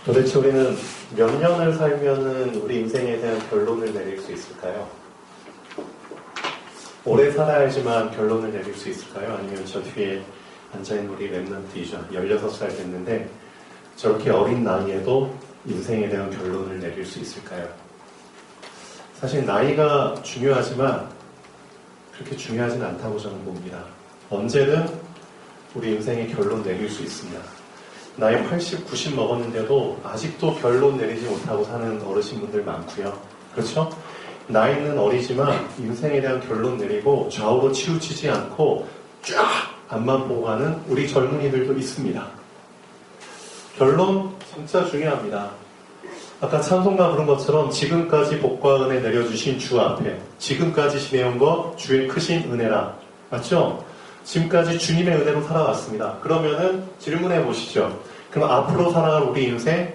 도대체 우리는 몇 년을 살면은 우리 인생에 대한 결론을 내릴 수 있을까요? 오래 살아야지만 결론을 내릴 수 있을까요? 아니면 저 뒤에 앉아있는 우리 랩런트이죠. 16살 됐는데 저렇게 어린 나이에도 인생에 대한 결론을 내릴 수 있을까요? 사실 나이가 중요하지만 그렇게 중요하진 않다고 저는 봅니다. 언제든 우리 인생의 결론 내릴 수 있습니다. 나이 80, 90 먹었는데도 아직도 결론 내리지 못하고 사는 어르신분들 많고요. 그렇죠? 나이는 어리지만 인생에 대한 결론 내리고 좌우로 치우치지 않고 쫙 앞만 보고 가는 우리 젊은이들도 있습니다. 결론 진짜 중요합니다. 아까 찬송가 부른 것처럼 지금까지 복과 은혜 내려주신 주 앞에 지금까지 지내온 것 주의 크신 은혜라. 맞죠? 지금까지 주님의 은혜로 살아왔습니다. 그러면은 질문해 보시죠. 그럼 앞으로 살아갈 우리 인생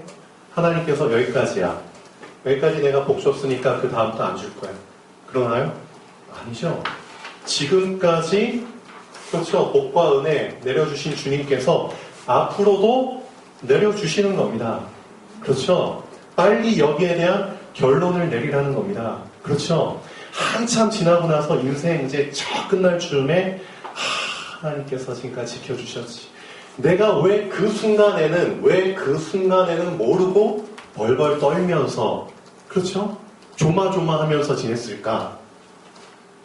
하나님께서 여기까지야. 여기까지 내가 복 줬으니까 그 다음부터 안 줄 거야. 그러나요? 아니죠. 지금까지 그렇죠. 복과 은혜 내려주신 주님께서 앞으로도 내려주시는 겁니다. 그렇죠. 빨리 여기에 대한 결론을 내리라는 겁니다. 그렇죠. 한참 지나고 나서 인생 이제 쫙 끝날 즈음에 하나님께서 지금까지 지켜주셨지. 내가 왜 그 순간에는 모르고 벌벌 떨면서 그렇죠? 조마조마하면서 지냈을까?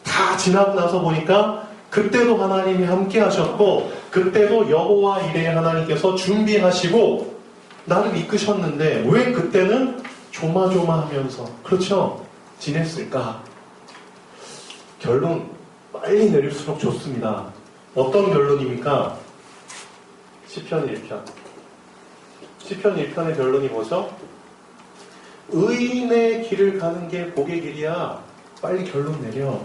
다 지나고 나서 보니까 그때도 하나님이 함께 하셨고 그때도 여호와 이레 하나님께서 준비하시고 나를 이끄셨는데 왜 그때는 조마조마하면서 그렇죠? 지냈을까? 결론 빨리 내릴수록 좋습니다. 어떤 결론입니까? 시편 1편. 시편 1편의 결론이 뭐죠? 의인의 길을 가는 게 복의 길이야. 빨리 결론 내려.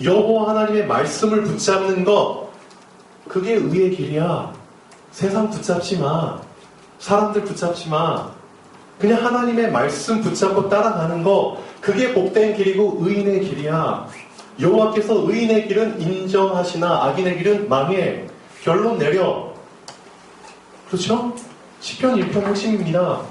여호와 하나님의 말씀을 붙잡는 것, 그게 의의 길이야. 세상 붙잡지 마. 사람들 붙잡지 마. 그냥 하나님의 말씀 붙잡고 따라가는 거, 그게 복된 길이고 의인의 길이야. 여호와께서 의인의 길은 인정하시나 악인의 길은 망해. 결론 내려. 그렇죠? 시편 1편 핵심입니다.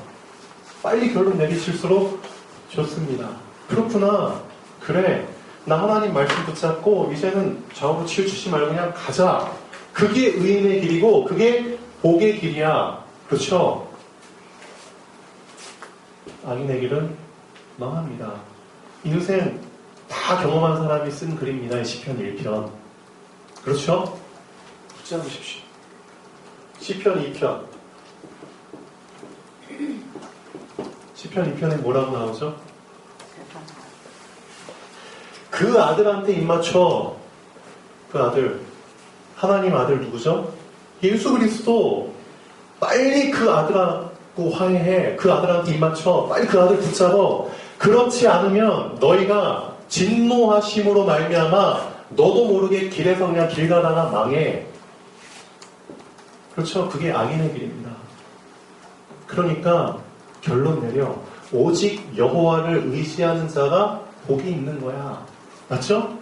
빨리 결론 내리실수록 좋습니다. 그렇구나. 그래. 나 하나님 말씀 붙잡고 이제는 좌우로 치우치지 말고 그냥 가자. 그게 의인의 길이고 그게 복의 길이야. 그렇죠? 악인의 길은 망합니다. 인생 다 경험한 사람이 쓴 글입니다. 시편 1편. 그렇죠? 붙잡으십시오. 시편 2편. 시편 2편에 뭐라고 나오죠? 그 아들한테 입맞춰. 그 아들. 하나님 아들 누구죠? 예수 그리스도. 빨리 그 아들하고 화해해. 그 아들한테 입맞춰. 빨리 그 아들 붙잡어. 그렇지 않으면 너희가 진노하심으로 말미암아 너도 모르게 길에서 그냥 길 가다가 망해. 그렇죠. 그게 악인의 길입니다. 그러니까 결론 내려. 오직 여호와를 의지하는 자가 복이 있는 거야. 맞죠?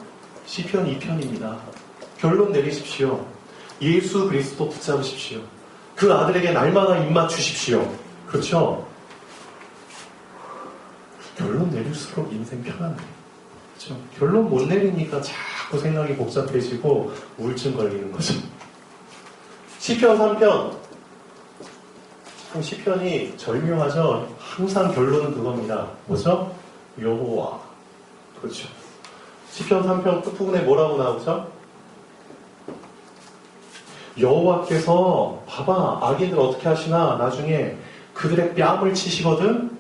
시편 2편입니다. 결론 내리십시오. 예수 그리스도 붙잡으십시오. 그 아들에게 날마다 입맞추십시오. 그렇죠? 결론 내릴수록 인생 편안해요. 그렇죠? 결론 못 내리니까 자꾸 생각이 복잡해지고 우울증 걸리는 거죠. 시편 3편. 참 시편이 절묘하죠. 항상 결론은 그겁니다. 뭐죠? 여호와. 그렇죠. 시편 3편 끝부분에 뭐라고 나오죠? 여호와께서 봐봐 악인들 어떻게 하시나 나중에 그들의 뺨을 치시거든.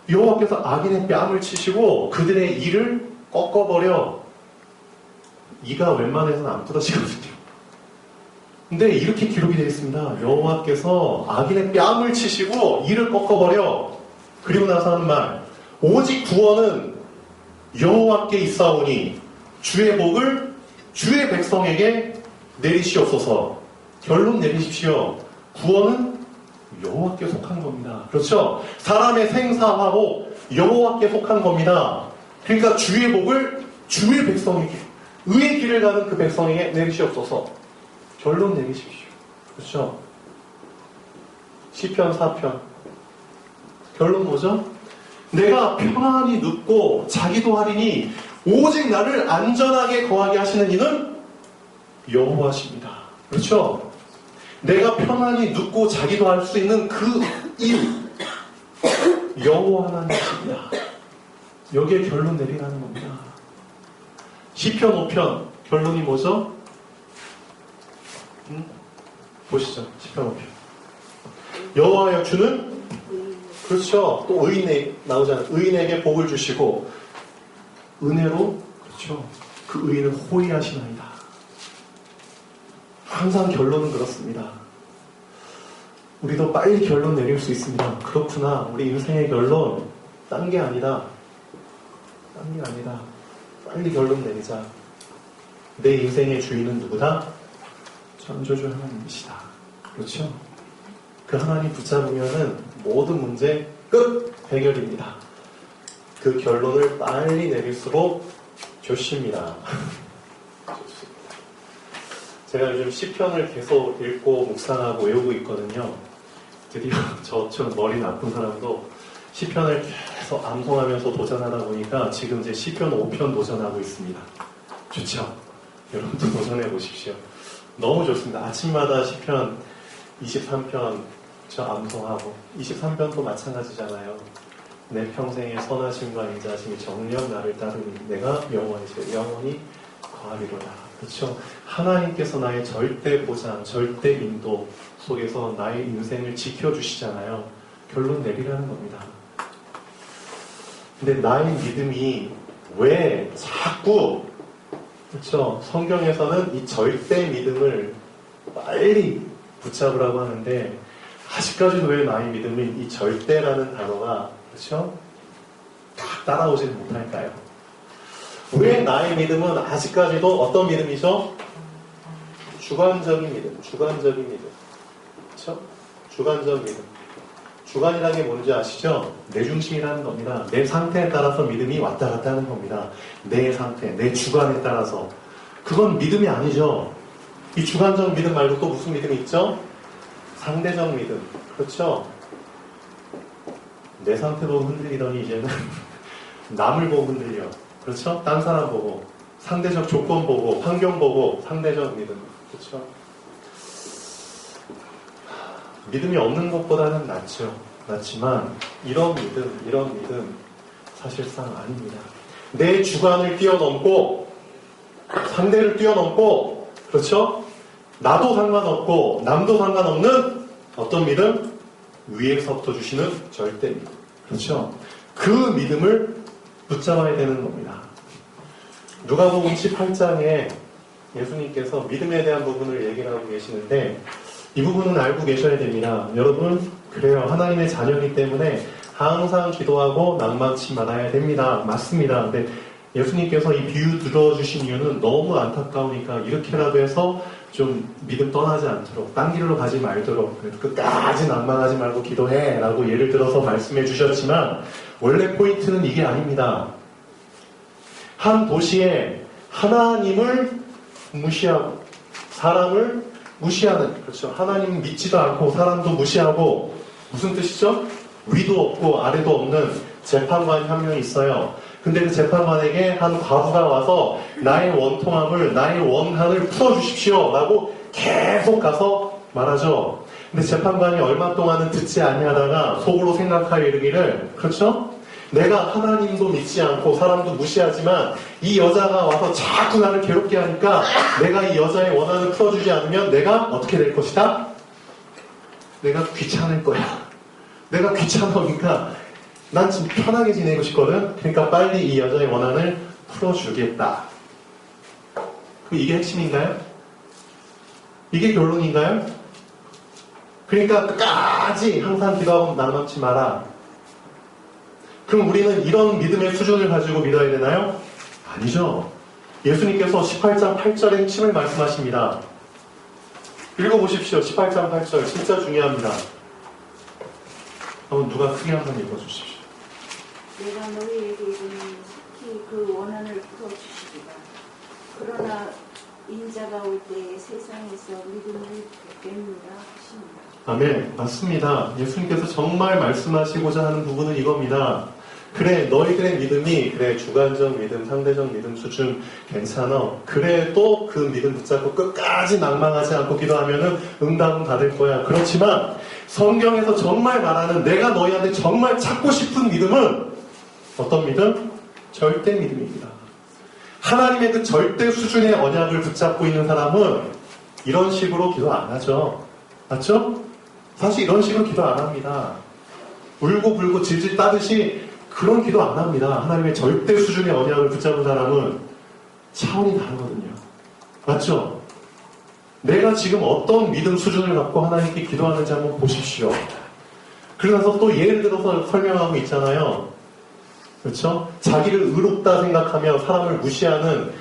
여호와께서 악인의 뺨을 치시고 그들의 이를 꺾어버려. 이가 웬만해서는 안 부러지거든요. 근데 이렇게 기록이 되어 있습니다. 여호와께서 악인의 뺨을 치시고 이를 꺾어버려. 그리고 나서 하는 말. 오직 구원은 여호와께 있사오니 주의 복을 주의 백성에게 내리시옵소서. 결론 내리십시오. 구원은 여호와께 속한 겁니다. 그렇죠? 사람의 생사화복 여호와께 속한 겁니다. 그러니까 주의 복을 주의 백성에게 의의 길을 가는 그 백성에게 내리시옵소서. 결론 내리십시오. 그렇죠? 시편 4편. 결론 뭐죠? 내가 평안히 눕고 자기도 하리니 오직 나를 안전하게 거하게 하시는 이는 여호와십니다. 그렇죠? 내가 편안히 눕고 자기도 할 수 있는 그 이유, 여호와 하나님이십니다. 여기에 결론 내리라는 겁니다. 시편 5편 결론이 뭐죠? 보시죠. 시편 5편. 여호와여 주는 그렇죠. 또 의인에 나오잖아요. 의인에게 복을 주시고 은혜로 그렇죠. 그 의인은 호의하시나이다. 항상 결론은 그렇습니다. 우리도 빨리 결론 내릴 수 있습니다. 그렇구나. 우리 인생의 결론 딴 게 아니다. 딴 게 아니다. 빨리 결론 내리자. 내 인생의 주인은 누구다? 창조주 하나님이시다. 그렇죠? 그 하나님 붙잡으면은 모든 문제 끝 해결입니다. 그 결론을 빨리 내릴수록 좋습니다. 좋습니다. 제가 요즘 시편을 계속 읽고 묵상하고 외우고 있거든요. 드디어 저처럼 머리 나쁜 사람도 시편을 계속 암송하면서 도전하다 보니까 지금 이제 시편 5편 도전하고 있습니다. 좋죠? 여러분도 도전해 보십시오. 너무 좋습니다. 아침마다 시편 23편 저 암송하고 23편도 마찬가지잖아요. 내 평생의 선하심과 인자하심이 정녕 나를 따르니 내가 영원히 거하리로다. 그렇죠? 하나님께서 나의 절대 보장, 절대 인도 속에서 나의 인생을 지켜주시잖아요. 결론 내리라는 겁니다. 근데 나의 믿음이 왜 자꾸 그렇죠? 성경에서는 이 절대 믿음을 빨리 붙잡으라고 하는데 아직까지도 왜 나의 믿음이 이 절대라는 단어가 그렇죠? 딱 따라오지는 못할까요? 왜 나의 믿음은 아직까지도 어떤 믿음이죠? 주관적인 믿음, 주관적인 믿음. 그렇죠? 주관적 믿음. 주관이라는 게 뭔지 아시죠? 내 중심이라는 겁니다. 내 상태에 따라서 믿음이 왔다 갔다 하는 겁니다. 내 상태, 내 주관에 따라서. 그건 믿음이 아니죠. 이 주관적 믿음 말고 또 무슨 믿음이 있죠? 상대적 믿음. 그렇죠? 내 상태 보고 흔들리더니 이제는 남을 보고 흔들려. 그렇죠? 딴 사람 보고. 상대적 조건 보고, 환경 보고, 상대적 믿음. 그렇죠? 믿음이 없는 것보다는 낫지만 이런 믿음 사실상 아닙니다. 내 주관을 뛰어넘고 상대를 뛰어넘고 그렇죠? 나도 상관없고 남도 상관없는 어떤 믿음? 위에서부터 주시는 절대 믿음. 그렇죠? 그 믿음을 붙잡아야 되는 겁니다. 누가복음 18장에 예수님께서 믿음에 대한 부분을 얘기를 하고 계시는데 이 부분은 알고 계셔야 됩니다. 여러분, 그래요. 하나님의 자녀이기 때문에 항상 기도하고 낭망치 말아야 됩니다. 맞습니다. 근데 예수님께서 이 비유 들어주신 이유는 너무 안타까우니까 이렇게라도 해서 좀 믿음 떠나지 않도록, 딴 길로 가지 말도록, 끝까지 낭망하지 말고 기도해 라고 예를 들어서 말씀해 주셨지만 원래 포인트는 이게 아닙니다. 한 도시에 하나님을 무시하고 사람을 무시하는, 그렇죠. 하나님 믿지도 않고 사람도 무시하고 무슨 뜻이죠? 위도 없고 아래도 없는 재판관이 한 명 있어요. 근데 그 재판관에게 한 과부가 와서 나의 원통함을, 나의 원한을 풀어주십시오 라고 계속 가서 말하죠. 근데 재판관이 얼마 동안은 듣지 아니하다가 속으로 생각하여 이르기를, 그렇죠? 내가 하나님도 믿지 않고 사람도 무시하지만 이 여자가 와서 자꾸 나를 괴롭게 하니까 내가 이 여자의 원한을 풀어주지 않으면 내가 어떻게 될 것이다? 내가 귀찮을 거야. 내가 귀찮으니까 난 지금 편하게 지내고 싶거든. 그러니까 빨리 이 여자의 원한을 풀어주겠다. 이게 핵심인가요? 이게 결론인가요? 그러니까 끝까지 항상 기도하고 낭망치 마라. 그럼 우리는 이런 믿음의 수준을 가지고 믿어야 되나요? 아니죠. 예수님께서 18장 8절의 핵심을 말씀하십니다. 읽어보십시오. 18장 8절 진짜 중요합니다. 한번 누가 크게 한번 읽어주십시오. 내가 너희에게 이르니 속히 그 원한을 풀어주시리라. 그러나 인자가 올 때에 세상에서 믿음을 뵙느라 하십니다. 아멘. 맞습니다. 예수님께서 정말 말씀하시고자 하는 부분은 이겁니다. 그래, 너희들의 믿음이, 그래, 주관적 믿음, 상대적 믿음 수준 괜찮아. 그래도 그 믿음 붙잡고 끝까지 낭망하지 않고 기도하면은 응답은 받을 거야. 그렇지만 성경에서 정말 말하는 내가 너희한테 정말 찾고 싶은 믿음은 어떤 믿음? 절대 믿음입니다. 하나님의 그 절대 수준의 언약을 붙잡고 있는 사람은 이런 식으로 기도 안 하죠. 맞죠? 사실 이런 식으로 기도 안 합니다. 울고불고 질질 따듯이 그런 기도 안 합니다. 하나님의 절대 수준의 언약을 붙잡은 사람은 차원이 다르거든요. 맞죠? 내가 지금 어떤 믿음 수준을 갖고 하나님께 기도하는지 한번 보십시오. 그러면서 또 예를 들어서 설명하고 있잖아요. 그렇죠? 자기를 의롭다 생각하며 사람을 무시하는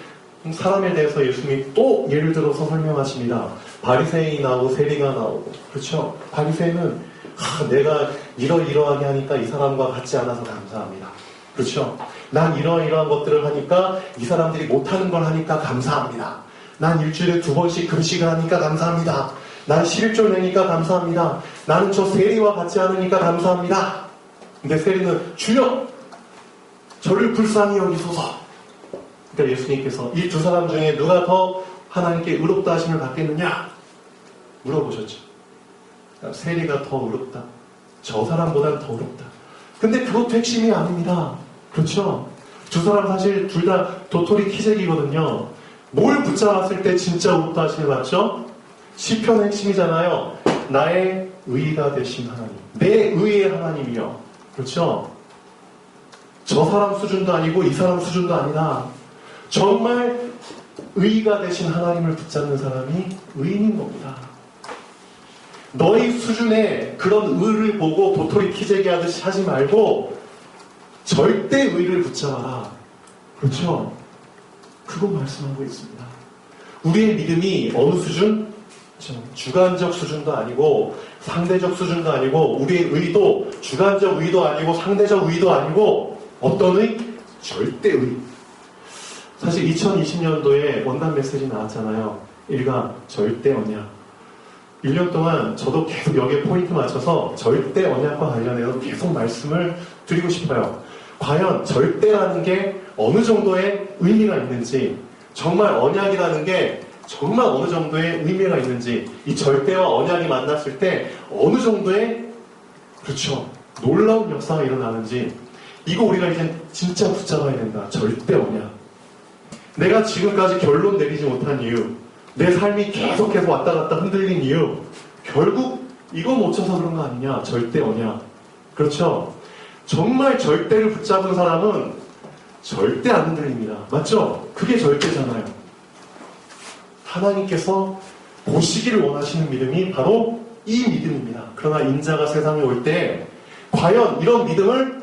사람에 대해서 예수님이 또 예를 들어서 설명하십니다. 바리새인이 나오고 세리가 나오고, 그렇죠? 바리새인은 내가 이러이러하게 하니까 이 사람과 같지 않아서 감사합니다. 그렇죠? 난 이러이러한 것들을 하니까 이 사람들이 못하는 걸 하니까 감사합니다. 난 일주일에 2번씩 금식을 하니까 감사합니다. 난 11조 내니까 감사합니다. 나는 저 세리와 같지 않으니까 감사합니다. 근데 세리는 주여 저를 불쌍히 여기소서. 그러니까 예수님께서 이 두 사람 중에 누가 더 하나님께 의롭다 하심을 받겠느냐 물어보셨죠. 세리가 더 의롭다. 저 사람보다는 더 의롭다. 근데 그것도 핵심이 아닙니다. 그렇죠? 두 사람 사실 둘 다 도토리 키재기거든요. 뭘 붙잡았을 때 진짜 의롭다 하심을 받죠? 시편의 핵심이잖아요. 나의 의가 되신 하나님. 내 의의 하나님이요. 그렇죠? 저 사람 수준도 아니고 이 사람 수준도 아니다. 정말 의가 되신 하나님을 붙잡는 사람이 의인인 겁니다. 너희 수준의 그런 의를 보고 도토리 키재기 하듯이 하지 말고 절대 의를 붙잡아라. 그렇죠? 그거 말씀하고 있습니다. 우리의 믿음이 어느 수준? 주관적 수준도 아니고 상대적 수준도 아니고 우리의 의도 주관적 의도 아니고 상대적 의도 아니고 어떤 의? 절대 의. 사실 2020년도에 원단 메시지 나왔잖아요. 일가 절대 언약. 1년 동안 저도 계속 여기에 포인트 맞춰서 절대 언약과 관련해서 계속 말씀을 드리고 싶어요. 과연 절대라는 게 어느 정도의 의미가 있는지, 정말 언약이라는 게 정말 어느 정도의 의미가 있는지, 이 절대와 언약이 만났을 때 어느 정도의, 그렇죠, 놀라운 역사가 일어나는지, 이거 우리가 이제 진짜 붙잡아야 된다. 절대 언약. 내가 지금까지 결론 내리지 못한 이유, 내 삶이 계속해서 왔다 갔다 흔들린 이유, 결국 이거 못 쳐서 그런 거 아니냐? 절대 언약. 그렇죠? 정말 절대를 붙잡은 사람은 절대 안 흔들립니다. 맞죠? 그게 절대잖아요. 하나님께서 보시기를 원하시는 믿음이 바로 이 믿음입니다. 그러나 인자가 세상에 올 때 과연 이런 믿음을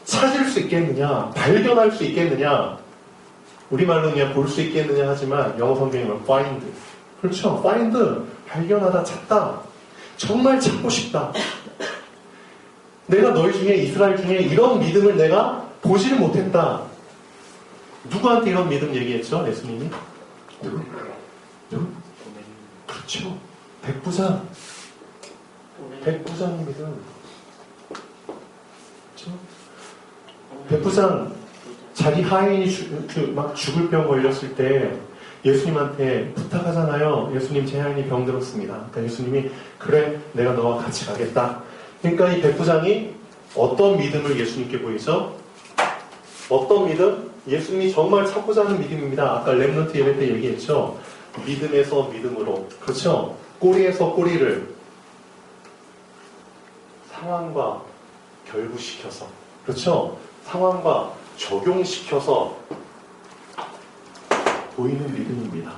찾을 수 있겠느냐? 발견할 수 있겠느냐? 우리말로 그냥 볼 수 있겠느냐 하지만 영어 성경에는 find. 그렇죠? find. 발견하다, 찾다. 정말 찾고 싶다. 내가 너희 중에 이스라엘 중에 이런 믿음을 내가 보지를 못했다. 누구한테 이런 믿음 얘기했죠? 예수님이? 누구? 그렇죠. 백부장. 백부장의 믿음. 그렇죠? 백부장 자기 하인이 막 죽을 병 걸렸을 때 예수님한테 부탁하잖아요. 예수님 제 하인이 병들었습니다. 그러니까 예수님이 그래 내가 너와 같이 가겠다. 그러니까 이 백부장이 어떤 믿음을 예수님께 보이죠? 어떤 믿음? 예수님이 정말 찾고자 하는 믿음입니다. 아까 렘넌트 예배 때 얘기했죠. 믿음에서 믿음으로. 그렇죠? 꼬리에서 꼬리를 상황과 결부시켜서. 그렇죠? 상황과 적용시켜서 보이는 믿음입니다.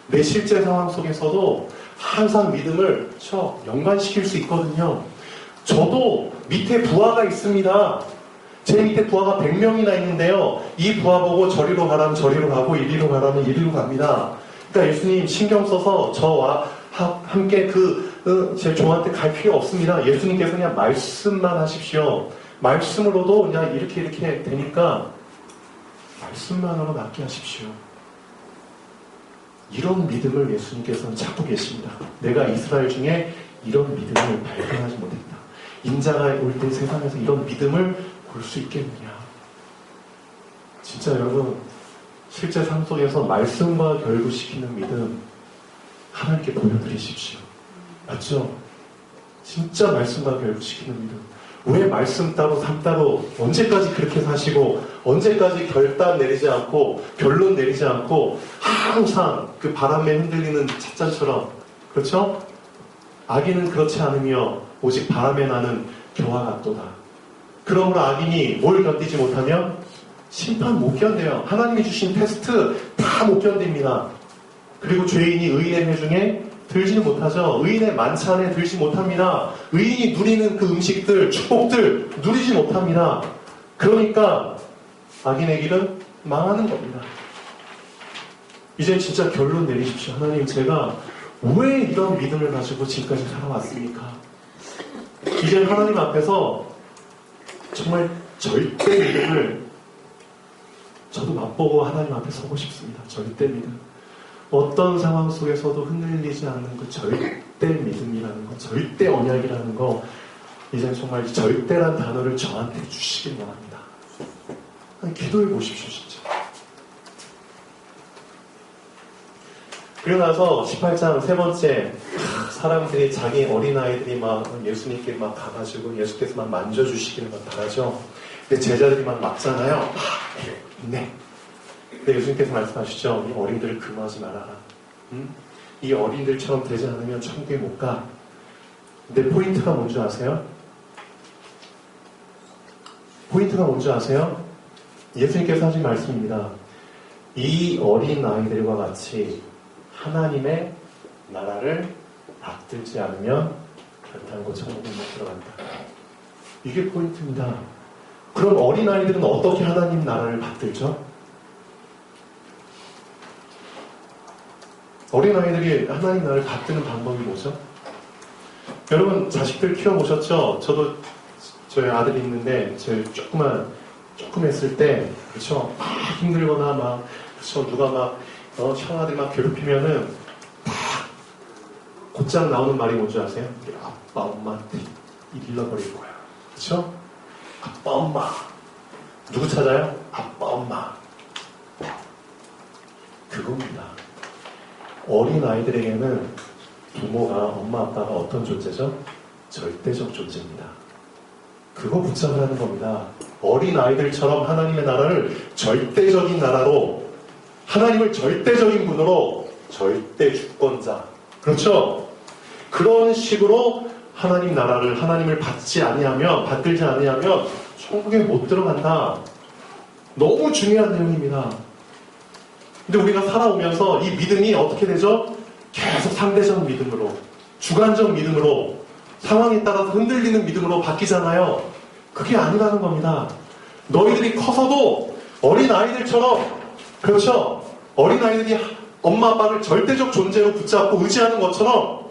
내 실제 상황 속에서도 항상 믿음을 연관시킬 수 있거든요. 저도 밑에 부하가 있습니다. 제 밑에 부하가 100명이나 있는데요. 이 부하 보고 저리로 가라면 저리로 가고 이리로 가라면 이리로 갑니다. 그러니까 예수님 신경 써서 저와 함께 제 종한테 갈 필요 없습니다. 예수님께서 그냥 말씀만 하십시오. 말씀으로도 그냥 이렇게 되니까 말씀만으로 낫게 하십시오. 이런 믿음을 예수님께서는 찾고 계십니다. 내가 이스라엘 중에 이런 믿음을 발견하지 못했다. 인자가 올 때 세상에서 이런 믿음을 볼 수 있겠느냐. 진짜 여러분, 실제 삶 속에서 말씀과 결부시키는 믿음 하나님께 보여드리십시오. 맞죠? 진짜 말씀과 결부시키는 믿음. 왜 말씀 따로 삶 따로 언제까지 그렇게 사시고 언제까지 결단 내리지 않고 결론 내리지 않고 항상 그 바람에 흔들리는 찻잔처럼, 그렇죠? 악인은 그렇지 않으며 오직 바람에 나는 겨와 같도다. 그러므로 악인이 뭘 견디지 못하면 심판 못 견뎌요. 하나님이 주신 테스트 다 못 견딥니다. 그리고 죄인이 의인의 회 중에 들지는 못하죠. 의인의 만찬에 들지 못합니다. 의인이 누리는 그 음식들, 축복들 누리지 못합니다. 그러니까 악인의 길은 망하는 겁니다. 이제 진짜 결론 내리십시오. 하나님, 제가 왜 이런 믿음을 가지고 지금까지 살아왔습니까? 이제 하나님 앞에서 정말 절대 믿음을 저도 맛보고 하나님 앞에 서고 싶습니다. 절대 믿음. 어떤 상황 속에서도 흔들리지 않는 그 절대 믿음이라는 거, 절대 언약이라는 거, 이제 정말 절대란 단어를 저한테 주시길 원합니다. 기도해 보십시오, 진짜. 그리고 나서 18장 세 번째, 사람들이 자기 어린아이들이 막 예수님께 막 가가지고 예수께서 막 만져주시기를 막 바라죠. 근데 제자들이 막 막잖아요. 네. 근데 예수님께서 말씀하시죠. 이 어린이들을 금하지 말아라. 이 어린이들처럼 되지 않으면 천국에 못 가. 근데 포인트가 뭔지 아세요? 포인트가 뭔지 아세요? 예수님께서 하신 말씀입니다. 이 어린아이들과 같이 하나님의 나라를 받들지 않으면 결단코 천국에 못 들어간다. 이게 포인트입니다. 그럼 어린아이들은 어떻게 하나님 나라를 받들죠? 어린아이들이 하나님 나라를 받드는 방법이 뭐죠? 여러분 자식들 키워보셨죠? 저도 저희 아들이 있는데 제 조금 했을 때, 그렇죠? 막 힘들거나 막, 그렇죠? 누가 막 형아들 막 괴롭히면은 막 곧장 나오는 말이 뭔지 아세요? 아빠 엄마한테 일러버릴 거야. 그렇죠? 아빠 엄마. 누구 찾아요? 아빠 엄마. 그겁니다. 어린아이들에게는 부모가, 엄마 아빠가 어떤 존재죠? 절대적 존재입니다. 그거 붙잡으라는 겁니다. 어린아이들처럼 하나님의 나라를 절대적인 나라로, 하나님을 절대적인 분으로, 절대 주권자, 그렇죠? 그런 식으로 하나님 나라를, 하나님을 받들지 아니하면 천국에 못 들어간다. 너무 중요한 내용입니다. 근데 우리가 살아오면서 이 믿음이 어떻게 되죠? 계속 상대적 믿음으로, 주관적 믿음으로, 상황에 따라서 흔들리는 믿음으로 바뀌잖아요. 그게 아니라는 겁니다. 너희들이 커서도 어린아이들처럼, 그렇죠? 어린아이들이 엄마 아빠를 절대적 존재로 붙잡고 의지하는 것처럼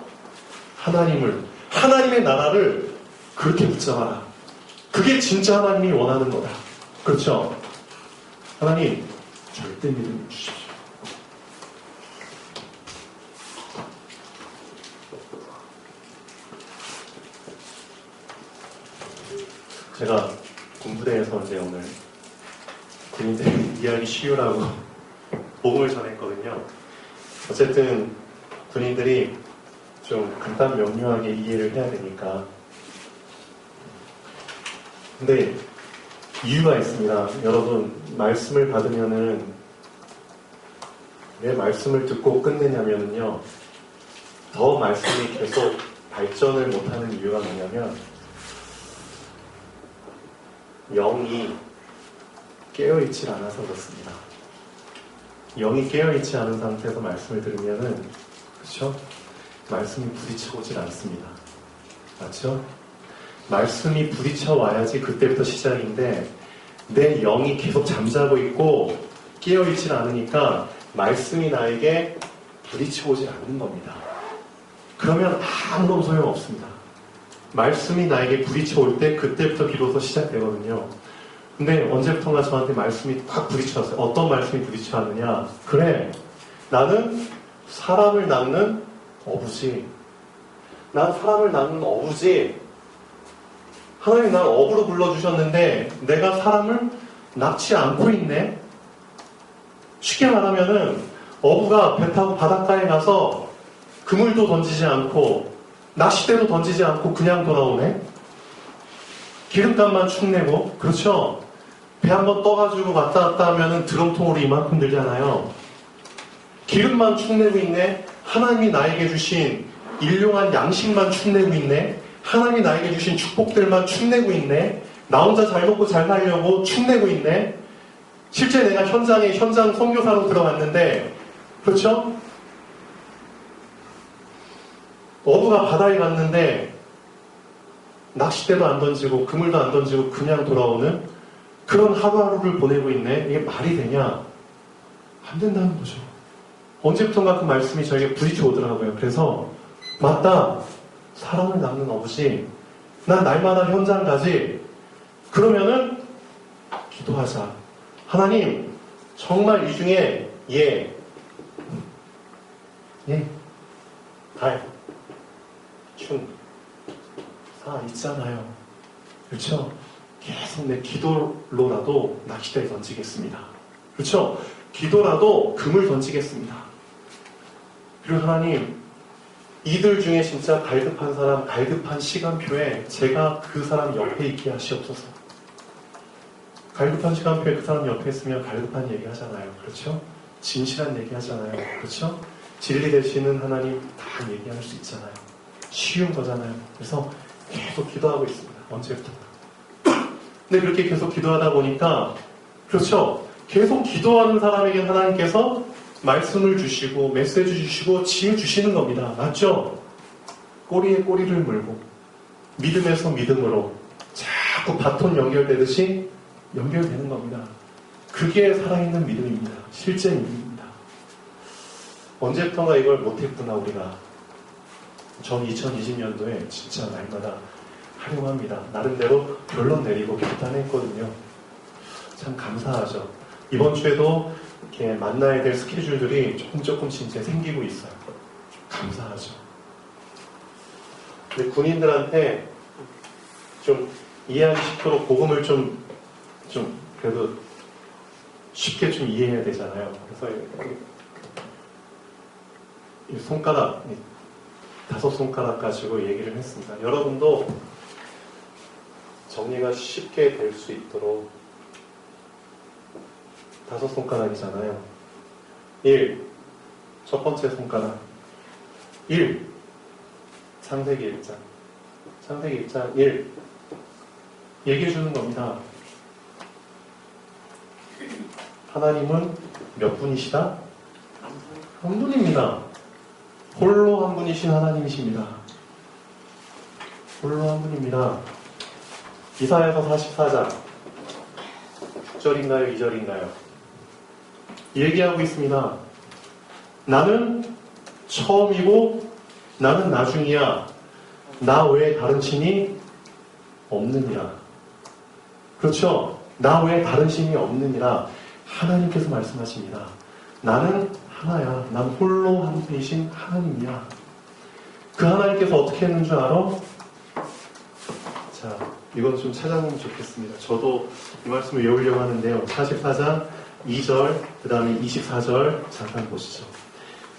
하나님의 나라를 그렇게 붙잡아라. 그게 진짜 하나님이 원하는 거다. 그렇죠? 하나님, 절대 믿음 주십시오. 제가 군부대에서 이제 오늘 군인들 이해하기 쉬우라고 복음을 전했거든요. 어쨌든 군인들이 좀 간단 명료하게 이해를 해야 되니까. 근데 이유가 있습니다. 여러분, 말씀을 받으면은 왜 말씀을 듣고 끝내냐면요, 더 말씀이 계속 발전을 못하는 이유가 뭐냐면 영이 깨어있지 않아서 그렇습니다. 영이 깨어있지 않은 상태에서 말씀을 들으면은, 그렇죠? 말씀이 부딪혀오질 않습니다. 맞죠? 말씀이 부딪혀 와야지 그때부터 시작인데, 내 영이 계속 잠자고 있고 깨어있지 않으니까 말씀이 나에게 부딪혀오질 않는 겁니다. 그러면 아무런 소용없습니다. 말씀이 나에게 부딪혀올 때 그때부터 비로소 시작되거든요. 근데 언제부턴가 저한테 말씀이 딱 부딪혀왔어요. 어떤 말씀이 부딪혀왔느냐? 그래, 나는 사람을 낳는 어부지. 난 사람을 낳는 어부지. 하나님 날 어부로 불러주셨는데 내가 사람을 낳지 않고 있네. 쉽게 말하면은 어부가 배 타고 바닷가에 가서 그물도 던지지 않고 낚싯대도 던지지 않고 그냥 돌아오네. 기름값만 축내고. 그렇죠? 배 한번 떠가지고 왔다 갔다 하면은 드럼통으로 이만큼 들잖아요. 기름만 축내고 있네. 하나님이 나에게 주신 일용한 양식만 축내고 있네. 하나님이 나에게 주신 축복들만 축내고 있네. 나 혼자 잘 먹고 잘 살려고 축내고 있네. 실제 내가 현장 선교사로 들어갔는데, 그렇죠? 어부가 바다에 갔는데 낚싯대도 안 던지고 그물도 안 던지고 그냥 돌아오는 그런 하루하루를 보내고 있네. 이게 말이 되냐? 안 된다는 거죠. 언제부턴가 그 말씀이 저에게 부딪혀 오더라고요. 그래서 맞다. 사람을 낳는 어부지. 난 날마다 현장 가지. 그러면은 기도하자. 하나님, 정말 이 중에 달, 춘, 사 있잖아요. 그렇죠? 계속 내 기도로라도 낚싯대를 던지겠습니다. 그렇죠? 기도라도 금을 던지겠습니다. 그리고 하나님, 이들 중에 진짜 갈급한 사람, 갈급한 시간표에 제가 그 사람 옆에 있게 하시옵소서. 갈급한 시간표에 그 사람 옆에 있으면 갈급한 얘기 하잖아요. 그렇죠? 진실한 얘기 하잖아요. 그렇죠? 진리 되시는 하나님 다 얘기할 수 있잖아요. 쉬운 거잖아요. 그래서 계속 기도하고 있습니다. 언제부터. 근데 그렇게 계속 기도하다 보니까, 그렇죠? 계속 기도하는 사람에게 하나님께서 말씀을 주시고 메시지 주시고 지혜 주시는 겁니다. 맞죠? 꼬리에 꼬리를 물고 믿음에서 믿음으로 자꾸 바톤 연결되듯이 연결되는 겁니다. 그게 살아있는 믿음입니다. 실제 믿음입니다. 언제부턴가 이걸 못했구나 우리가. 전 2020년도에 진짜 날마다 하려고 합니다. 나름대로 결론 내리고 결단했거든요. 참 감사하죠. 이번 주에도 이렇게 만나야 될 스케줄들이 조금 진짜 생기고 있어요. 감사하죠. 근데 군인들한테 좀 이해하기 쉽도록 복음을 좀 그래도 쉽게 좀 이해해야 되잖아요. 그래서 이 손가락, 5손가락 가지고 얘기를 했습니다. 여러분도 정리가 쉽게 될 수 있도록 5손가락이잖아요. 1. 첫 번째 손가락. 1. 창세기 1장. 창세기 1장 1. 얘기해 주는 겁니다. 하나님은 몇 분이시다? 한 분입니다. 홀로 한 분이신 하나님이십니다. 홀로 한 분입니다. 이사야서 44장 6절인가요? 2절인가요? 얘기하고 있습니다. 나는 처음이고 나는 나중이야. 나 외에 다른 신이 없느니라. 그렇죠? 나 외에 다른 신이 없느니라. 하나님께서 말씀하십니다. 나는 하나야. 난 홀로 한 분이신 하나님이야. 그 하나님께서 어떻게 했는 줄 알아? 자, 이건 좀 찾아보면 좋겠습니다. 저도 이 말씀을 외우려고 하는데요. 44장 2절, 그 다음에 24절 잠깐 보시죠.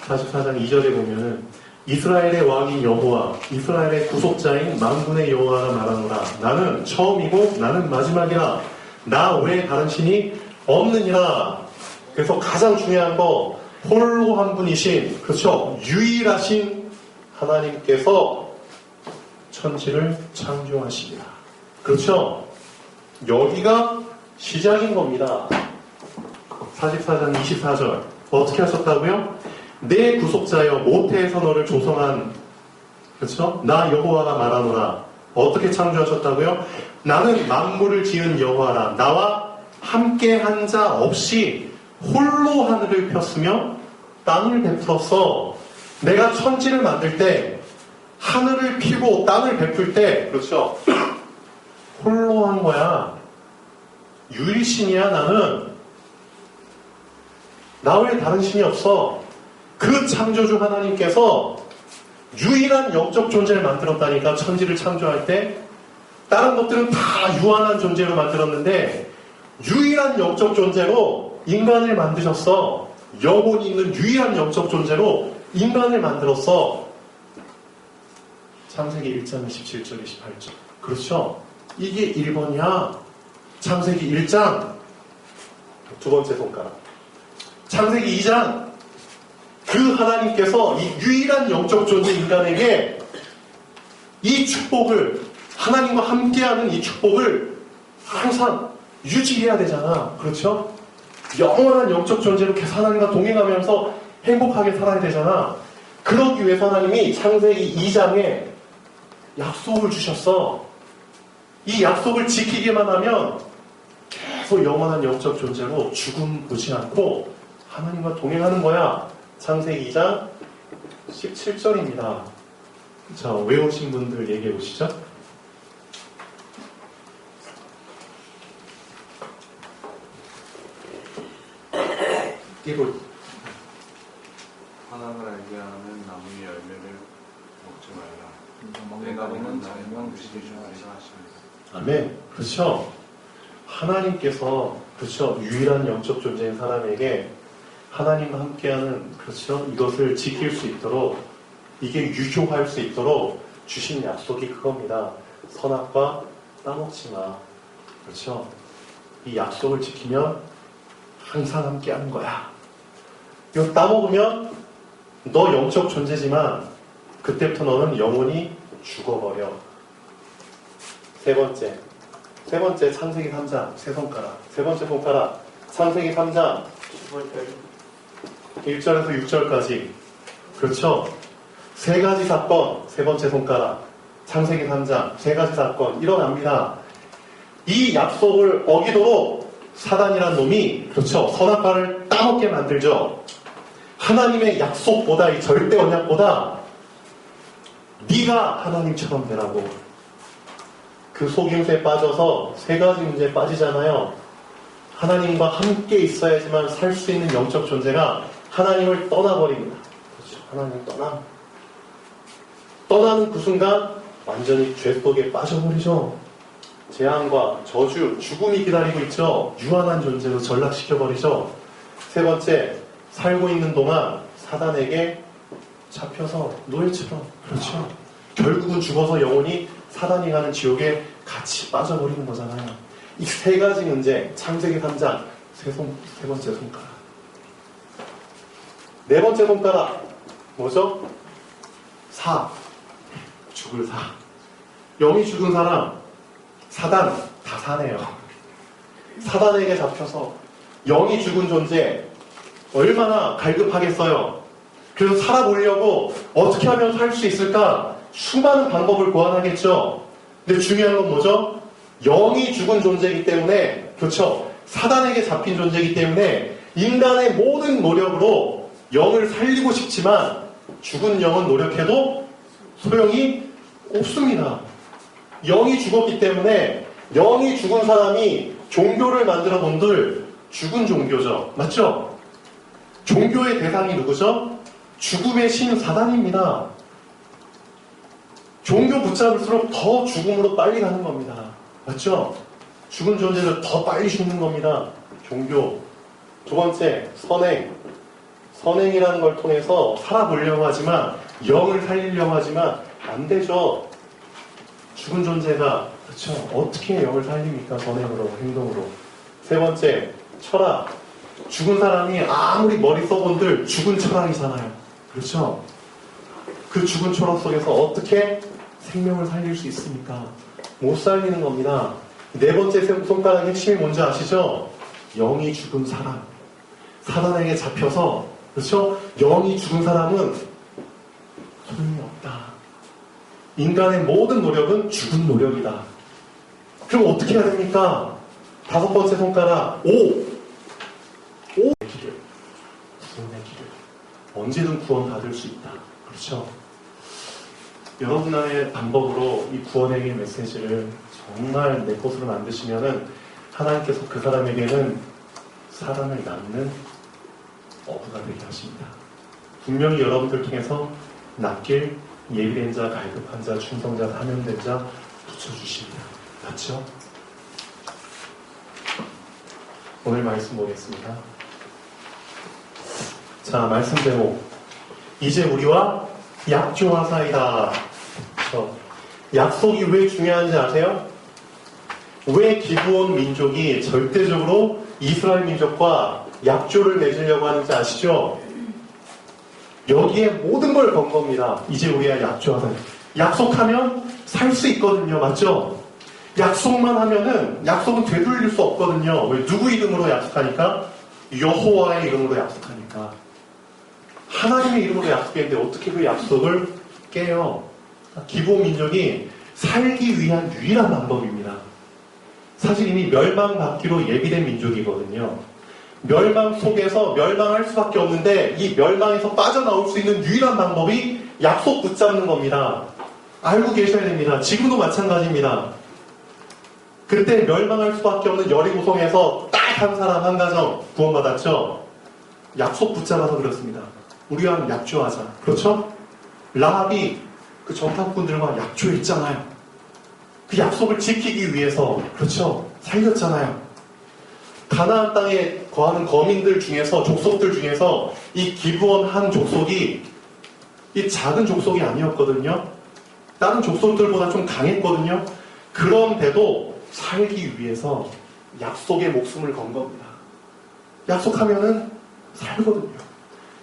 44장 2절에 보면은 이스라엘의 왕인 여호와, 이스라엘의 구속자인 만군의 여호와가 말하노라. 나는 처음이고 나는 마지막이라. 나 외에 다른 신이 없느니라. 그래서 가장 중요한 거 홀로 한 분이신, 그렇죠? 유일하신 하나님께서 천지를 창조하십니다. 그렇죠? 여기가 시작인 겁니다. 44장 24절 어떻게 하셨다고요? 내 구속자여 모태에서 너를 조성한, 그렇죠? 나 여호와가 말하노라. 어떻게 창조하셨다고요? 나는 만물을 지은 여호와라. 나와 함께 한 자 없이 홀로 하늘을 폈으며 땅을 베풀었어. 내가 천지를 만들 때 하늘을 피고 땅을 베풀 때, 그렇죠? 홀로 한 거야. 유일신이야. 나는 나 외에 다른 신이 없어. 그 창조주 하나님께서 유일한 영적 존재를 만들었다니까. 천지를 창조할 때 다른 것들은 다 유한한 존재로 만들었는데 유일한 영적 존재로 인간을 만드셨어. 영혼이 있는 유일한 영적 존재로 인간을 만들었어. 창세기 1장 27절 28절. 그렇죠? 이게 1번이야. 창세기 1장 두 번째 손가락. 창세기 2장 그 하나님께서 이 유일한 영적 존재 인간에게 이 축복을, 하나님과 함께하는 이 축복을 항상 유지해야 되잖아. 그렇죠? 영원한 영적 존재로 계속 하나님과 동행하면서 행복하게 살아야 되잖아. 그러기 위해서 하나님이 창세기 2장에 약속을 주셨어. 이 약속을 지키기만 하면 계속 영원한 영적 존재로 죽음 보지 않고 하나님과 동행하는 거야. 창세기 2장 17절입니다. 자, 외우신 분들 얘기해 보시죠. 이거 하나님을 알게 하는 나무의 열매를 먹지 말라. 내가 먹는 날에 반드시 죽으리라 하십니다. 아멘. 그렇죠? 하나님께서, 그렇죠, 유일한 영적 존재인 사람에게 하나님과 함께하는, 그렇죠, 이것을 지킬 수 있도록, 이게 유효할 수 있도록 주신 약속이 그겁니다. 선악과 따먹지 마. 그렇죠? 이 약속을 지키면 항상 함께하는 거야. 이거 따먹으면 너 영적 존재지만 그때부터 너는 영원히 죽어버려. 세 번째 창세기 3장 세 손가락. 세 번째 손가락 창세기 3장 1절에서 6절까지. 그렇죠? 세 가지 사건. 세 번째 손가락 창세기 3장 세 가지 사건 일어납니다. 이 약속을 어기도록 사단이란 놈이, 그렇죠, 선악과를 따먹게 만들죠. 하나님의 약속보다, 이 절대 언약보다 네가 하나님처럼 되라고. 그 속임수에 빠져서 세 가지 문제에 빠지잖아요. 하나님과 함께 있어야지만 살 수 있는 영적 존재가 하나님을 떠나버립니다. 그렇죠? 하나님을 떠나는 그 순간 완전히 죄 속에 빠져버리죠. 재앙과 저주, 죽음이 기다리고 있죠. 유한한 존재로 전락시켜버리죠. 세 번째, 살고 있는 동안 사단에게 잡혀서 노예처럼, 그렇죠, 결국은 죽어서 영혼이 사단이 가는 지옥에 같이 빠져버리는 거잖아요. 이 세 가지 문제, 창세기 3장 세 번째 손가락. 네 번째 손가락 뭐죠? 죽을 사. 영이 죽은 사람, 사단 다 사네요. 사단에게 잡혀서 영이 죽은 존재 얼마나 갈급하겠어요. 그래서 살아보려고 어떻게 하면 살 수 있을까? 수많은 방법을 고안하겠죠. 근데 중요한 건 뭐죠? 영이 죽은 존재이기 때문에, 그렇죠, 사단에게 잡힌 존재이기 때문에 인간의 모든 노력으로 영을 살리고 싶지만 죽은 영은 노력해도 소용이 없습니다. 영이 죽었기 때문에, 영이 죽은 사람이 종교를 만들어 본들 죽은 종교죠. 맞죠? 종교의 대상이 누구죠? 죽음의 신 사단입니다. 종교 붙잡을수록 더 죽음으로 빨리 가는 겁니다. 맞죠? 죽은 존재들 더 빨리 죽는 겁니다. 종교. 두 번째, 선행이라는 걸 통해서 살아보려고 하지만, 영을 살리려고 하지만 안 되죠. 죽은 존재가, 그렇죠, 어떻게 영을 살립니까? 선행으로, 행동으로. 세 번째, 철학. 죽은 사람이 아무리 머리 써본들 죽은 철학이잖아요. 그렇죠? 그 죽은 철학 속에서 어떻게 생명을 살릴 수 있습니까? 못 살리는 겁니다. 네 번째 손가락의 핵심이 뭔지 아시죠? 영이 죽은 사람. 사단에게 잡혀서, 그렇죠, 영이 죽은 사람은 소용이 없다. 인간의 모든 노력은 죽은 노력이다. 그럼 어떻게 해야 됩니까? 다섯 번째 손가락, 구원의 길을. 언제든 구원받을 수 있다. 그렇죠? 여러분의 방법으로 이 구원의 길 메시지를 정말 내 것으로 만드시면은 하나님께서 그 사람에게는 사랑을 낳는 어부가 되게 하십니다. 분명히 여러분들 통해서 낚일 예비된 자, 갈급한 자, 충성자, 사명된 자 붙여주십니다. 맞죠? 오늘 말씀 보겠습니다. 자, 말씀 제목. 이제 우리와 약조하사이다. 약속이 왜 중요한지 아세요? 왜 기브온 민족이 절대적으로 이스라엘 민족과 약조를 맺으려고 하는지 아시죠? 여기에 모든 걸 건 겁니다. 이제 우리가 약조하사이다. 약속하면 살 수 있거든요. 맞죠? 약속만 하면은 약속은 되돌릴 수 없거든요. 왜? 누구 이름으로 약속하니까? 여호와의 이름으로 약속하니까. 하나님의 이름으로 약속했는데 어떻게 그 약속을 깨요? 기브온 민족이 살기 위한 유일한 방법입니다. 사실 이미 멸망받기로 예비된 민족이거든요. 멸망 속에서 멸망할 수밖에 없는데 이 멸망에서 빠져나올 수 있는 유일한 방법이 약속 붙잡는 겁니다. 알고 계셔야 됩니다. 지금도 마찬가지입니다. 그때 멸망할 수밖에 없는 여리고성에서 딱 한 사람 한 가정 구원받았죠. 약속 붙잡아서 그렇습니다. 우리와 약조하자. 그렇죠? 라합이 그 정탐꾼들과 약조했잖아요. 그 약속을 지키기 위해서 그렇죠? 살렸잖아요. 가나안 땅에 거하는 거민들 중에서 족속들 중에서 이 기브온 한 족속이 이 작은 족속이 아니었거든요. 다른 족속들보다 좀 강했거든요. 그런데도 살기 위해서 약속에 목숨을 건 겁니다. 약속하면은 살거든요.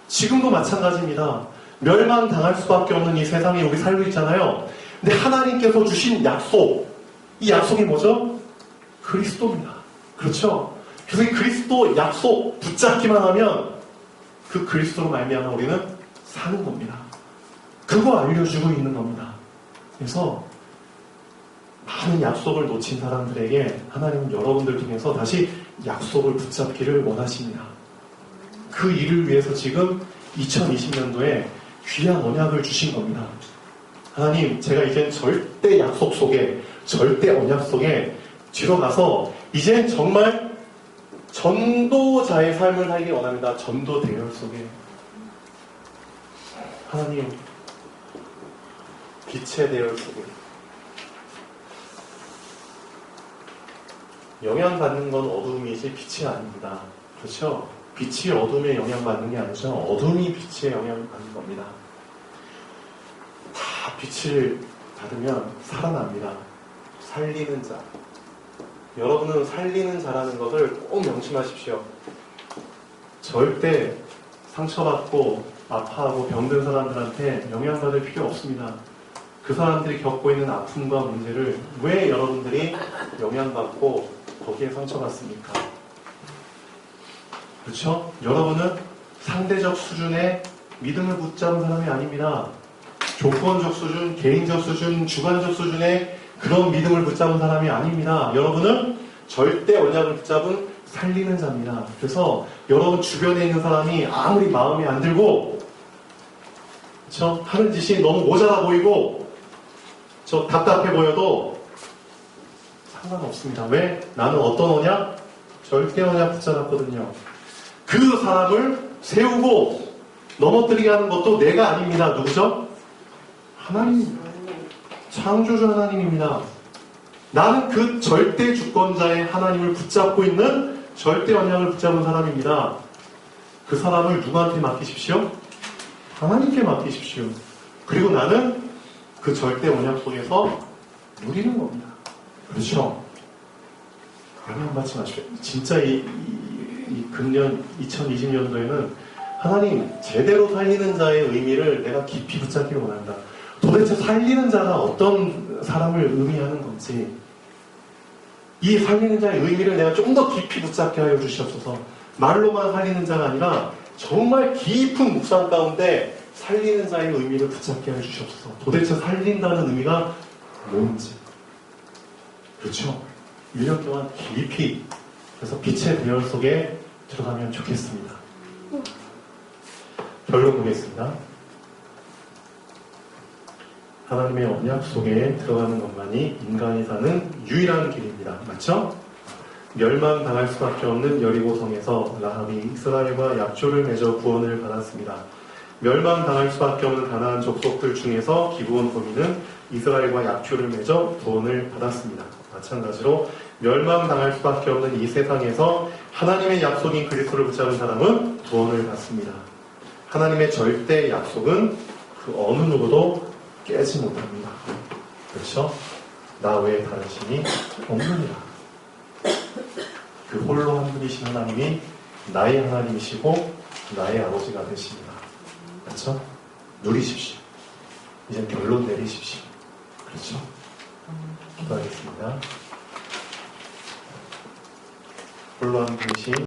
지금도 마찬가지입니다. 멸망당할 수밖에 없는 이 세상에 우리 살고 있잖아요. 근데 하나님께서 주신 약속, 이 약속이 뭐죠? 그리스도입니다. 그렇죠? 그래서 이 그리스도 약속 붙잡기만 하면 그 그리스도로 말미암아 우리는 사는 겁니다. 그거 알려주고 있는 겁니다. 그래서 많은 약속을 놓친 사람들에게 하나님은 여러분들 통해서 다시 약속을 붙잡기를 원하십니다. 그 일을 위해서 지금 2020년도에 귀한 언약을 주신 겁니다. 하나님, 제가 이젠 절대 약속 속에, 절대 언약 속에 들어가서 이젠 정말 전도자의 삶을 살기 원합니다. 전도 대열 속에. 하나님, 빛의 대열 속에. 영향받는 건 어둠이지 빛이 아닙니다. 그렇죠? 빛이 어둠에 영향받는 게 아니죠. 어둠이 빛에 영향받는 겁니다. 다 빛을 받으면 살아납니다. 살리는 자. 여러분은 살리는 자라는 것을 꼭 명심하십시오. 절대 상처받고 아파하고 병든 사람들한테 영향받을 필요 없습니다. 그 사람들이 겪고 있는 아픔과 문제를 왜 여러분들이 영향받고 거기에 상처받습니까? 그렇죠? 여러분은 상대적 수준의 믿음을 붙잡은 사람이 아닙니다. 조건적 수준, 개인적 수준, 주관적 수준의 그런 믿음을 붙잡은 사람이 아닙니다. 여러분은 절대 언약을 붙잡은 살리는 자입니다. 그래서 여러분 주변에 있는 사람이 아무리 마음에 안 들고 그렇죠? 하는 짓이 너무 모자라 보이고 답답해 보여도 상관없습니다. 왜? 나는 어떤 언약? 절대 언약 붙잡았거든요. 그 사람을 세우고 넘어뜨리게 하는 것도 내가 아닙니다. 누구죠? 하나님, 창조주 하나님입니다. 나는 그 절대 주권자의 하나님을 붙잡고 있는 절대 언약을 붙잡은 사람입니다. 그 사람을 누구한테 맡기십시오? 하나님께 맡기십시오. 그리고 나는 그 절대 언약 속에서 누리는 겁니다. 그렇죠? 영향받지 마십시오. 진짜 이 금년 2020년도에는 하나님 제대로 살리는 자의 의미를 내가 깊이 붙잡기를 원한다. 도대체 살리는 자가 어떤 사람을 의미하는 건지 이 살리는 자의 의미를 내가 좀 더 깊이 붙잡게 하여 주시옵소서. 말로만 살리는 자가 아니라 정말 깊은 묵상 가운데 살리는 자의 의미를 붙잡게 하여 주시옵소서. 도대체 살린다는 의미가 뭔지. 그렇죠? 1년 동안 깊이 그래서 빛의 대열 속에 들어가면 좋겠습니다. 결론 보겠습니다. 하나님의 언약 속에 들어가는 것만이 인간이 사는 유일한 길입니다. 맞죠? 멸망당할 수밖에 없는 여리고성에서 라합이 이스라엘과 약조를 맺어 구원을 받았습니다. 멸망당할 수밖에 없는 가나안 족속들 중에서 기브온 도민은 이스라엘과 약효를 맺어 구원을 받았습니다. 마찬가지로 멸망당할 수밖에 없는 이 세상에서 하나님의 약속인 그리스도를 붙잡은 사람은 구원을 받습니다. 하나님의 절대 약속은 그 어느 누구도 깨지 못합니다. 그렇죠? 나 외에 다른 신이 없느니라. 그 홀로 한 분이신 하나님이 나의 하나님이시고 나의 아버지가 되십니다. 그렇죠? 누리십시오. 이제 결론 내리십시오. 그렇죠? 기도하겠습니다. 홀로 한 분이신